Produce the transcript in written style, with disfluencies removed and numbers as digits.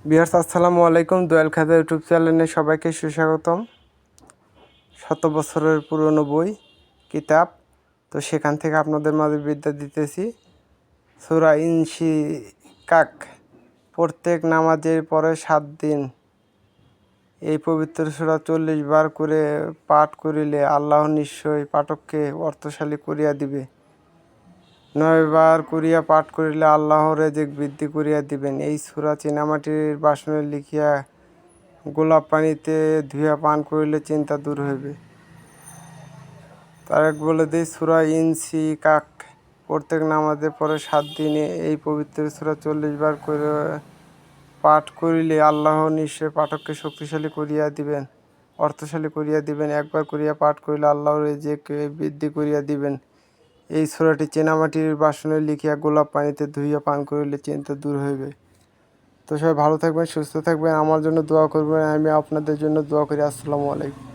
Viewers আসসালামু আলাইকুম। দোয়েল খাজা YouTube চ্যানেলে সবাইকে সুস্বাগতম। 100 বছরের পুরনো বই কিতাব, তো সেখান থেকে আপনাদের মাঝে বিদ্যা দিতেছি। সূরা ইনশিকাক। প্রত্যেক নামাজের পরে 7 দিন এই পবিত্র সূরা 40 বার করে পাঠ করিলে আল্লাহ নিশ্চয় পাঠককে অর্থশালী করিয়া দিবে। 9 বার করিয়া পাঠ করিলে আল্লাহ রেজেক বৃদ্ধি করিয়া দিবেন। এই সূরা চীনামাটির বাসনে লিখিয়া গোলাপ পানিতে ধুইয়া পান করিলে চিন্তা দূর হইবে। তার এক বলে দিই, সূরা ইনশিকাক। প্রত্যেক নামাজের পরে 7 দিনে এই পবিত্র সূরা 40 বার করে পাঠ করিলে আল্লাহ নিশ্চয় পাঠককে শক্তিশালী করিয়া দিবেন, অর্থশালী করিয়া দিবেন। একবার করিয়া পাঠ করিলে আল্লাহ রেজেক বৃদ্ধি করিয়া দিবেন। এই সূরাটি চীনামাটির বাসনে লিখিয়া গোলাপ পানিতে ধুইয়া পান করিলে চিন্তা দূর হইবে। তো সবাই ভালো থাকবেন, সুস্থ থাকবেন, আমার জন্য দোয়া করবেন, আমি আপনাদের জন্য দোয়া করি। আসসালামু আলাইকুম।